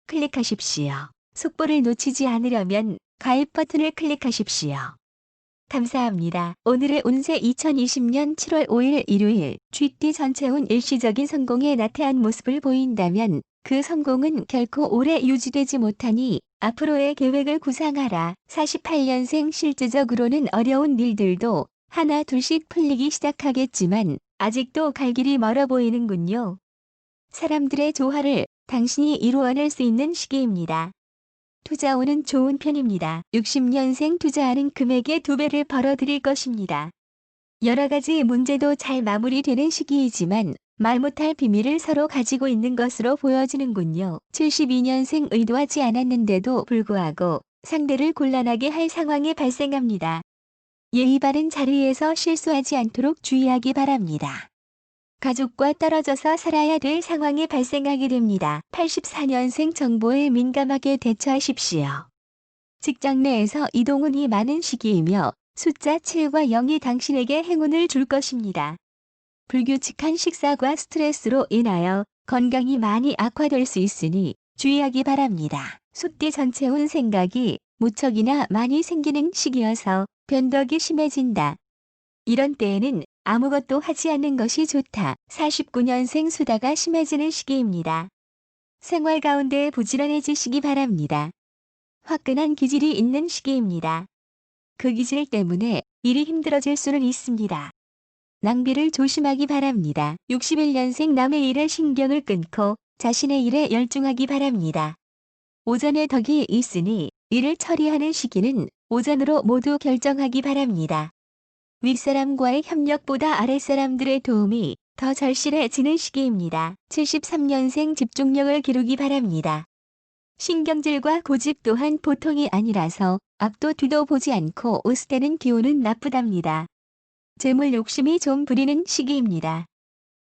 클릭하십시오. 속보를 놓치지 않으려면 가입 버튼을 클릭하십시오. 감사합니다. 오늘의 운세 2020년 7월 5일 일요일 쥐띠 전체운 일시적인 성공에 나태한 모습을 보인다면 그 성공은 결코 오래 유지되지 못하니 앞으로의 계획을 구상하라. 48년생 실제적으로는 어려운 일들도 하나 둘씩 풀리기 시작하겠지만 아직도 갈 길이 멀어 보이는군요. 사람들의 조화를 당신이 이루어낼 수 있는 시기입니다. 투자운은 좋은 편입니다. 60년생 투자하는 금액의 2배를 벌어들일 것입니다. 여러 가지 문제도 잘 마무리되는 시기이지만 말 못할 비밀을 서로 가지고 있는 것으로 보여지는군요. 72년생 의도하지 않았는데도 불구하고 상대를 곤란하게 할 상황이 발생합니다. 예의 바른 자리에서 실수하지 않도록 주의하기 바랍니다. 가족과 떨어져서 살아야 될 상황이 발생하게 됩니다. 84년생 정보에 민감하게 대처하십시오. 직장 내에서 이동운이 많은 시기이며 숫자 7과 0이 당신에게 행운을 줄 것입니다. 불규칙한 식사와 스트레스로 인하여 건강이 많이 악화될 수 있으니 주의하기 바랍니다. 소띠 전체운 생각이 무척이나 많이 생기는 시기여서 변덕이 심해진다. 이런 때에는 아무것도 하지 않는 것이 좋다. 49년생 수다가 심해지는 시기입니다. 생활 가운데 부지런해지시기 바랍니다. 화끈한 기질이 있는 시기입니다. 그 기질 때문에 일이 힘들어질 수는 있습니다. 낭비를 조심하기 바랍니다. 61년생 남의 일에 신경을 끊고 자신의 일에 열중하기 바랍니다. 오전에 덕이 있으니 일을 처리하는 시기는 오전으로 모두 결정하기 바랍니다. 윗사람과의 협력보다 아랫사람들의 도움이 더 절실해지는 시기입니다. 73년생 집중력을 기르기 바랍니다. 신경질과 고집 또한 보통이 아니라서 앞도 뒤도 보지 않고 으스대는 기운은 나쁘답니다. 재물 욕심이 좀 부리는 시기입니다.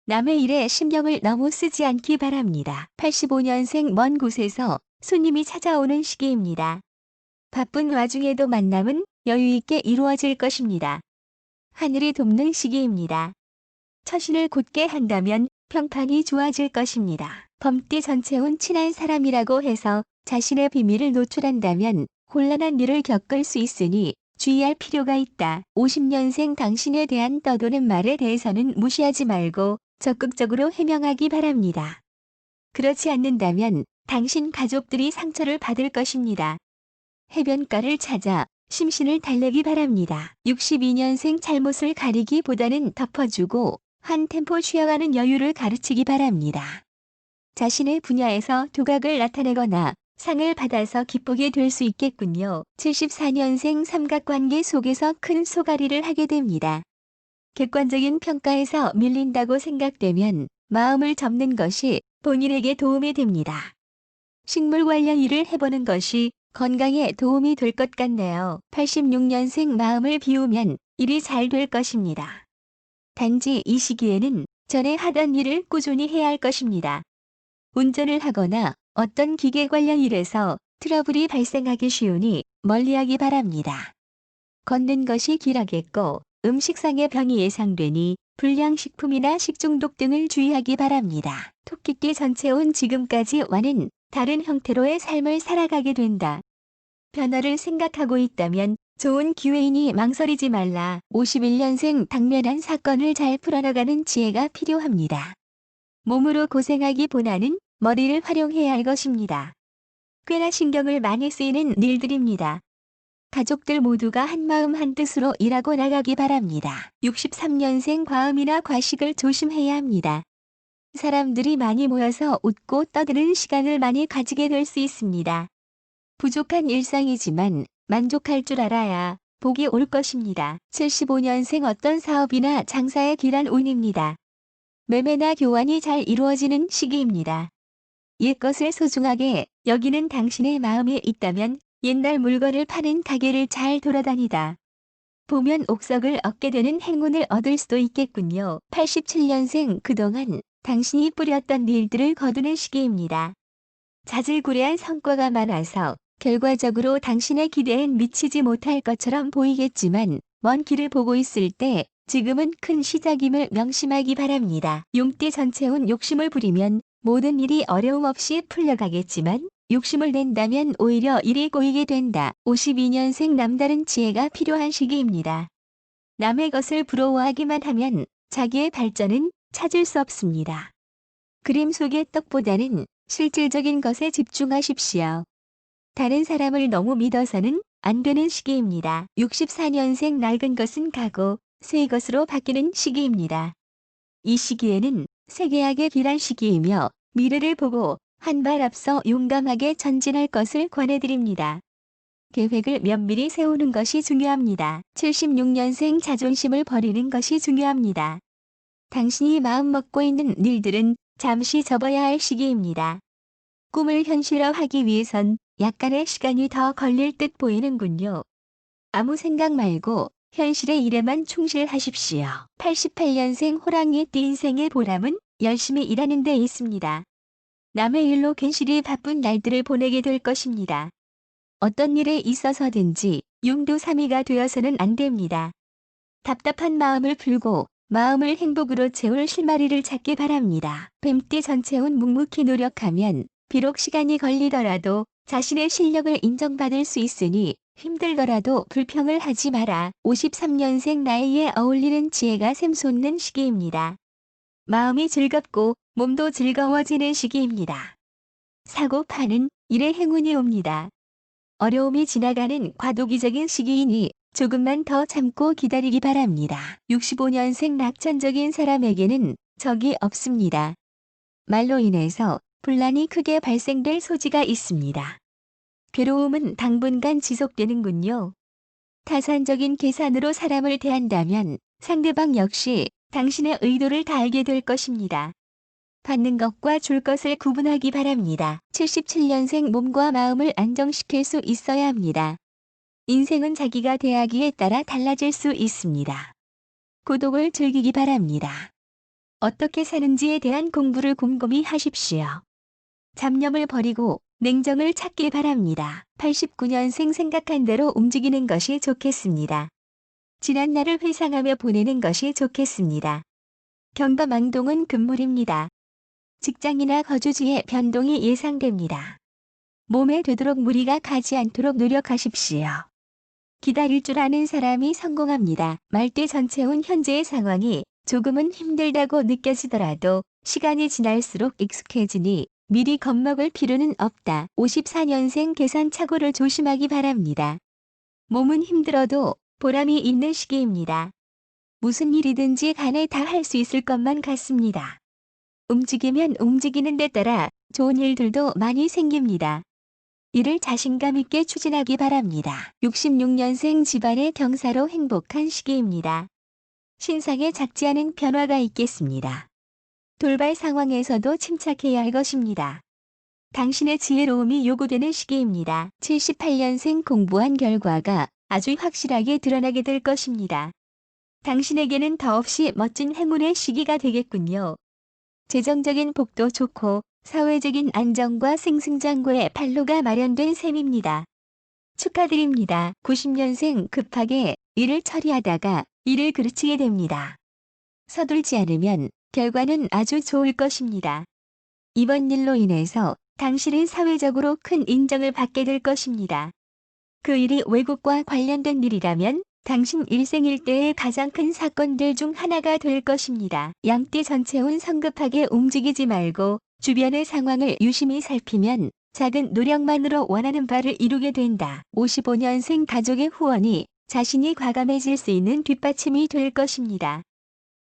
남의 일에 신경을 너무 쓰지 않기 바랍니다. 85년생 먼 곳에서 손님이 찾아오는 시기입니다. 바쁜 와중에도 만남은 여유있게 이루어질 것입니다. 하늘이 돕는 시기입니다. 처신을 곧게 한다면 평판이 좋아질 것입니다. 범띠 전체운 친한 사람이라고 해서 자신의 비밀을 노출한다면 곤란한 일을 겪을 수 있으니 주의할 필요가 있다. 50년생 당신에 대한 떠도는 말에 대해서는 무시하지 말고 적극적으로 해명하기 바랍니다. 그렇지 않는다면 당신 가족들이 상처를 받을 것입니다. 해변가를 찾아 심신을 달래기 바랍니다. 62년생 잘못을 가리기보다는 덮어주고 한 템포 쉬어가는 여유를 가르치기 바랍니다. 자신의 분야에서 두각을 나타내거나 상을 받아서 기쁘게 될 수 있겠군요. 74년생 삼각관계 속에서 큰 소가리를 하게 됩니다. 객관적인 평가에서 밀린다고 생각되면 마음을 접는 것이 본인에게 도움이 됩니다. 식물 관련 일을 해보는 것이 건강에 도움이 될 것 같네요. 86년생 마음을 비우면 일이 잘 될 것입니다. 단지 이 시기에는 전에 하던 일을 꾸준히 해야 할 것입니다. 운전을 하거나 어떤 기계 관련 일에서 트러블이 발생하기 쉬우니 멀리하기 바랍니다. 걷는 것이 길하겠고 음식상의 병이 예상되니 불량식품이나 식중독 등을 주의하기 바랍니다. 토끼띠 전체온 지금까지와는 다른 형태로의 삶을 살아가게 된다. 변화를 생각하고 있다면 좋은 기회이니 망설이지 말라. 51년생 당면한 사건을 잘 풀어나가는 지혜가 필요합니다. 몸으로 고생하기보다는 머리를 활용해야 할 것입니다. 꽤나 신경을 많이 쓰이는 일들입니다. 가족들 모두가 한마음 한뜻으로 일하고 나가기 바랍니다. 63년생 과음이나 과식을 조심해야 합니다. 사람들이 많이 모여서 웃고 떠드는 시간을 많이 가지게 될 수 있습니다. 부족한 일상이지만 만족할 줄 알아야 복이 올 것입니다. 75년생 어떤 사업이나 장사에 길한 운입니다. 매매나 교환이 잘 이루어지는 시기입니다. 옛것을 소중하게 여기는 당신의 마음에 있다면 옛날 물건을 파는 가게를 잘 돌아다니다 보면 옥석을 얻게 되는 행운을 얻을 수도 있겠군요. 87년생 그동안 당신이 뿌렸던 일들을 거두는 시기입니다. 자질구레한 성과가 많아서 결과적으로 당신의 기대엔 미치지 못할 것처럼 보이겠지만 먼 길을 보고 있을 때 지금은 큰 시작임을 명심하기 바랍니다. 용띠 전체운 욕심을 부리면 모든 일이 어려움 없이 풀려가겠지만 욕심을 낸다면 오히려 일이 꼬이게 된다. 52년생 남다른 지혜가 필요한 시기입니다. 남의 것을 부러워하기만 하면 자기의 발전은 찾을 수 없습니다. 그림 속의 떡보다는 실질적인 것에 집중하십시오. 다른 사람을 너무 믿어서는 안 되는 시기입니다. 64년생 낡은 것은 가고 새 것으로 바뀌는 시기입니다. 이 시기에는 세계학의 귀한 시기이며 미래를 보고 한 발 앞서 용감하게 전진할 것을 권해드립니다. 계획을 면밀히 세우는 것이 중요합니다. 76년생 자존심을 버리는 것이 중요합니다. 당신이 마음먹고 있는 일들은 잠시 접어야 할 시기입니다. 꿈을 현실화하기 위해선 약간의 시간이 더 걸릴 듯 보이는군요. 아무 생각 말고 현실의 일에만 충실하십시오. 88년생 호랑이띠 인생의 보람은 열심히 일하는 데 있습니다. 남의 일로 괜시리 바쁜 날들을 보내게 될 것입니다. 어떤 일에 있어서든지 용두사미가 되어서는 안 됩니다. 답답한 마음을 풀고 마음을 행복으로 채울 실마리를 찾기 바랍니다. 뱀띠 전체운 묵묵히 노력하면 비록 시간이 걸리더라도 자신의 실력을 인정받을 수 있으니 힘들더라도 불평을 하지 마라. 53년생 나이에 어울리는 지혜가 샘솟는 시기입니다. 마음이 즐겁고 몸도 즐거워지는 시기입니다. 사고 파는 일에 행운이 옵니다. 어려움이 지나가는 과도기적인 시기이니 조금만 더 참고 기다리기 바랍니다. 65년생 낙천적인 사람에게는 적이 없습니다. 말로 인해서 분란이 크게 발생될 소지가 있습니다. 괴로움은 당분간 지속되는군요. 타산적인 계산으로 사람을 대한다면 상대방 역시 당신의 의도를 다 알게 될 것입니다. 받는 것과 줄 것을 구분하기 바랍니다. 77년생 몸과 마음을 안정시킬 수 있어야 합니다. 인생은 자기가 대하기에 따라 달라질 수 있습니다. 고독을 즐기기 바랍니다. 어떻게 사는지에 대한 공부를 곰곰이 하십시오. 잡념을 버리고 냉정을 찾길 바랍니다. 89년생 생각한 대로 움직이는 것이 좋겠습니다. 지난 날을 회상하며 보내는 것이 좋겠습니다. 경과망동은 금물입니다. 직장이나 거주지의 변동이 예상됩니다. 몸에 되도록 무리가 가지 않도록 노력하십시오. 기다릴 줄 아는 사람이 성공합니다. 말띠 전체운 현재의 상황이 조금은 힘들다고 느껴지더라도 시간이 지날수록 익숙해지니 미리 겁먹을 필요는 없다. 54년생 계산착오를 조심하기 바랍니다. 몸은 힘들어도 보람이 있는 시기입니다. 무슨 일이든지 간에 다 할 수 있을 것만 같습니다. 움직이면 움직이는 데 따라 좋은 일들도 많이 생깁니다. 이를 자신감 있게 추진하기 바랍니다. 66년생 집안의 경사로 행복한 시기입니다. 신상에 작지 않은 변화가 있겠습니다. 돌발 상황에서도 침착해야 할 것입니다. 당신의 지혜로움이 요구되는 시기입니다. 78년생 공부한 결과가 아주 확실하게 드러나게 될 것입니다. 당신에게는 더없이 멋진 행운의 시기가 되겠군요. 재정적인 복도 좋고 사회적인 안정과 승승장구의 판로가 마련된 셈입니다. 축하드립니다. 90년생 급하게 일을 처리하다가 일을 그르치게 됩니다. 서둘지 않으면 결과는 아주 좋을 것입니다. 이번 일로 인해서 당신은 사회적으로 큰 인정을 받게 될 것입니다. 그 일이 외국과 관련된 일이라면 당신 일생 일대의 가장 큰 사건들 중 하나가 될 것입니다. 양띠 전체운 성급하게 움직이지 말고 주변의 상황을 유심히 살피면 작은 노력만으로 원하는 바를 이루게 된다. 55년생 가족의 후원이 자신이 과감해질 수 있는 뒷받침이 될 것입니다.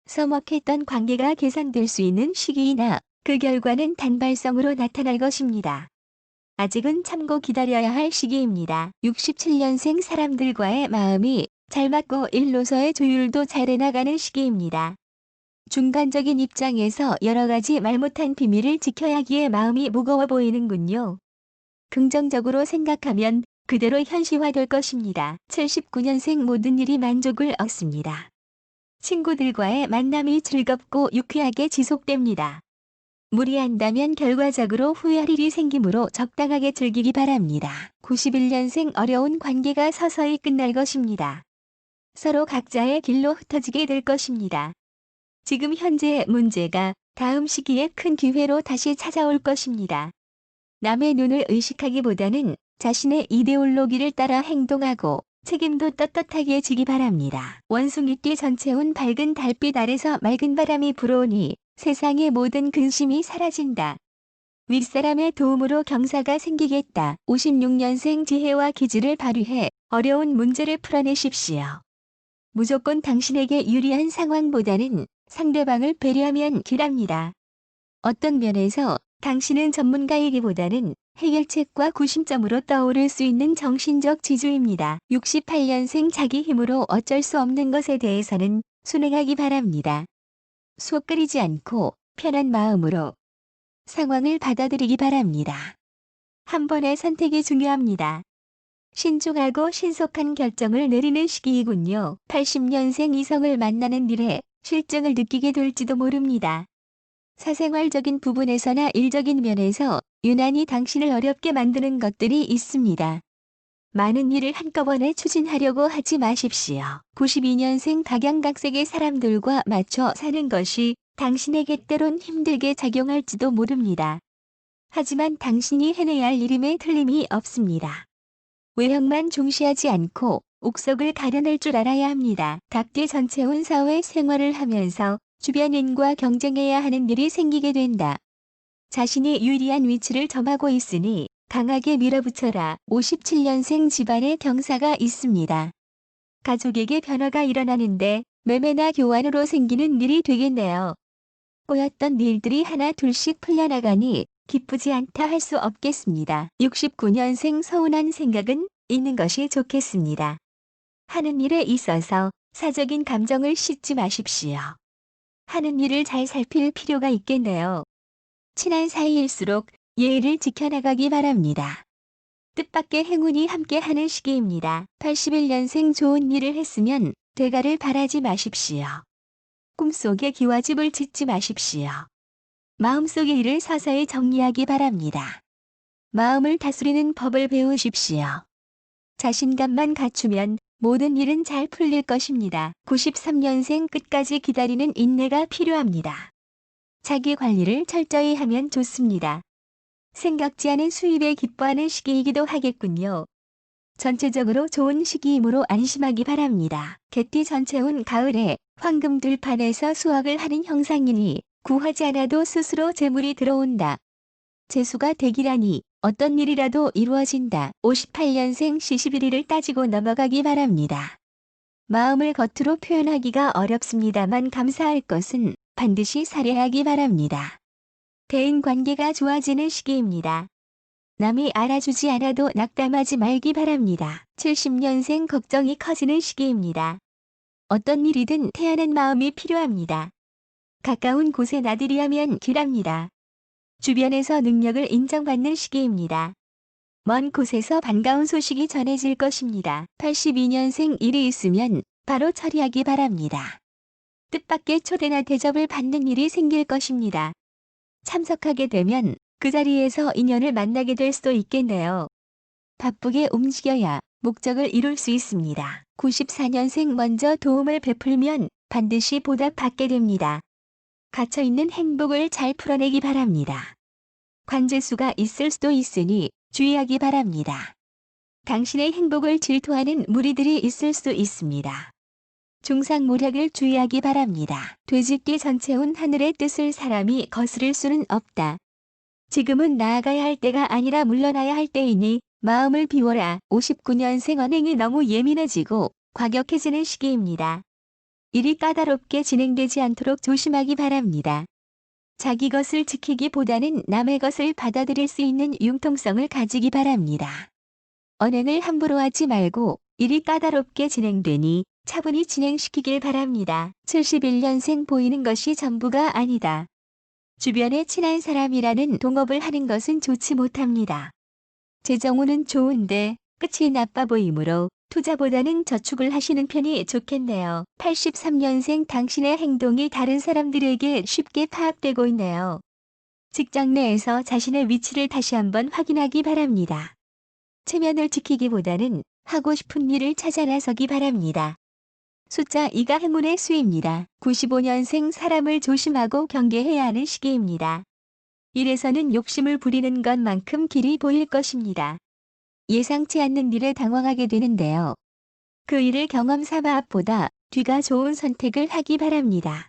서먹했던 관계가 개선될 수 있는 시기이나 그 결과는 단발성으로 나타날 것입니다. 아직은 참고 기다려야 할 시기입니다. 67년생 사람들과의 마음이 잘 맞고 일로서의 조율도 잘 해나가는 시기입니다. 중간적인 입장에서 여러 가지 말 못한 비밀을 지켜야 하기에 마음이 무거워 보이는군요. 긍정적으로 생각하면 그대로 현실화될 것입니다. 79년생 모든 일이 만족을 얻습니다. 친구들과의 만남이 즐겁고 유쾌하게 지속됩니다. 무리한다면 결과적으로 후회할 일이 생기므로 적당하게 즐기기 바랍니다. 91년생 어려운 관계가 서서히 끝날 것입니다. 서로 각자의 길로 흩어지게 될 것입니다. 지금 현재의 문제가 다음 시기에 큰 기회로 다시 찾아올 것입니다. 남의 눈을 의식하기보다는 자신의 이데올로기를 따라 행동하고 책임도 떳떳하게 지기 바랍니다. 원숭이띠 전체운 밝은 달빛 아래서 맑은 바람이 불어오니 세상의 모든 근심이 사라진다. 윗사람의 도움으로 경사가 생기겠다. 56년생 지혜와 기지를 발휘해 어려운 문제를 풀어내십시오. 무조건 당신에게 유리한 상황보다는 상대방을 배려하면 길합니다. 어떤 면에서 당신은 전문가이기보다는 해결책과 구심점으로 떠오를 수 있는 정신적 지주입니다. 68년생 자기 힘으로 어쩔 수 없는 것에 대해서는 순응하기 바랍니다. 수업 끓이지 않고 편한 마음으로 상황을 받아들이기 바랍니다. 한 번의 선택이 중요합니다. 신중하고 신속한 결정을 내리는 시기이군요. 80년생 이성을 만나는 일에 실증을 느끼게 될지도 모릅니다. 사생활적인 부분에서나 일적인 면에서 유난히 당신을 어렵게 만드는 것들이 있습니다. 많은 일을 한꺼번에 추진하려고 하지 마십시오. 92년생 각양각색의 사람들과 맞춰 사는 것이 당신에게 때론 힘들게 작용할지도 모릅니다. 하지만 당신이 해내야 할 일임에 틀림이 없습니다. 외형만 중시하지 않고 옥석을 가려낼 줄 알아야 합니다. 닭띠 전체운 사회 생활을 하면서 주변인과 경쟁해야 하는 일이 생기게 된다. 자신이 유리한 위치를 점하고 있으니 강하게 밀어붙여라. 57년생 집안에 경사가 있습니다. 가족에게 변화가 일어나는데 매매나 교환으로 생기는 일이 되겠네요. 꼬였던 일들이 하나 둘씩 풀려나가니 기쁘지 않다 할 수 없겠습니다. 69년생 서운한 생각은 있는 것이 좋겠습니다. 하는 일에 있어서 사적인 감정을 싣지 마십시오. 하는 일을 잘 살필 필요가 있겠네요. 친한 사이일수록 예의를 지켜나가기 바랍니다. 뜻밖의 행운이 함께하는 시기입니다. 81년생 좋은 일을 했으면 대가를 바라지 마십시오. 꿈속에 기와집을 짓지 마십시오. 마음속의 일을 서서히 정리하기 바랍니다. 마음을 다스리는 법을 배우십시오. 자신감만 갖추면 모든 일은 잘 풀릴 것입니다. 93년생 끝까지 기다리는 인내가 필요합니다. 자기 관리를 철저히 하면 좋습니다. 생각지 않은 수입에 기뻐하는 시기이기도 하겠군요. 전체적으로 좋은 시기이므로 안심하기 바랍니다. 개띠 전체운 가을에 황금 들판에서 수확을 하는 형상이니 구하지 않아도 스스로 재물이 들어온다. 재수가 되기라니 어떤 일이라도 이루어진다. 58년생 시시비리를 따지고 넘어가기 바랍니다. 마음을 겉으로 표현하기가 어렵습니다만 감사할 것은 반드시 살해하기 바랍니다. 대인관계가 좋아지는 시기입니다. 남이 알아주지 않아도 낙담하지 말기 바랍니다. 70년생 걱정이 커지는 시기입니다. 어떤 일이든 태연한 마음이 필요합니다. 가까운 곳에 나들이 하면 길합니다. 주변에서 능력을 인정받는 시기입니다. 먼 곳에서 반가운 소식이 전해질 것입니다. 82년생 일이 있으면 바로 처리하기 바랍니다. 뜻밖의 초대나 대접을 받는 일이 생길 것입니다. 참석하게 되면 그 자리에서 인연을 만나게 될 수도 있겠네요. 바쁘게 움직여야 목적을 이룰 수 있습니다. 94년생 먼저 도움을 베풀면 반드시 보답받게 됩니다. 갇혀있는 행복을 잘 풀어내기 바랍니다. 관제수가 있을 수도 있으니 주의하기 바랍니다. 당신의 행복을 질투하는 무리들이 있을 수 있습니다. 중상모략을 주의하기 바랍니다. 돼지띠 전체운 하늘의 뜻을 사람이 거스를 수는 없다. 지금은 나아가야 할 때가 아니라 물러나야 할 때이니 마음을 비워라. 59년생 언행이 너무 예민해지고 과격해지는 시기입니다. 일이 까다롭게 진행되지 않도록 조심하기 바랍니다. 자기 것을 지키기보다는 남의 것을 받아들일 수 있는 융통성을 가지기 바랍니다. 언행을 함부로 하지 말고 일이 까다롭게 진행되니 차분히 진행시키길 바랍니다. 71년생 보이는 것이 전부가 아니다. 주변에 친한 사람이라는 동업을 하는 것은 좋지 못합니다. 재정운은 좋은데 끝이 나빠 보이므로 투자보다는 저축을 하시는 편이 좋겠네요. 83년생 당신의 행동이 다른 사람들에게 쉽게 파악되고 있네요. 직장 내에서 자신의 위치를 다시 한번 확인하기 바랍니다. 체면을 지키기보다는 하고 싶은 일을 찾아 나서기 바랍니다. 숫자 2가 행운의 수입니다. 95년생 사람을 조심하고 경계해야 하는 시기입니다. 일에서는 욕심을 부리는 것만큼 길이 보일 것입니다. 예상치 않는 일에 당황하게 되는데요. 그 일을 경험 삼아 앞보다 뒤가 좋은 선택을 하기 바랍니다.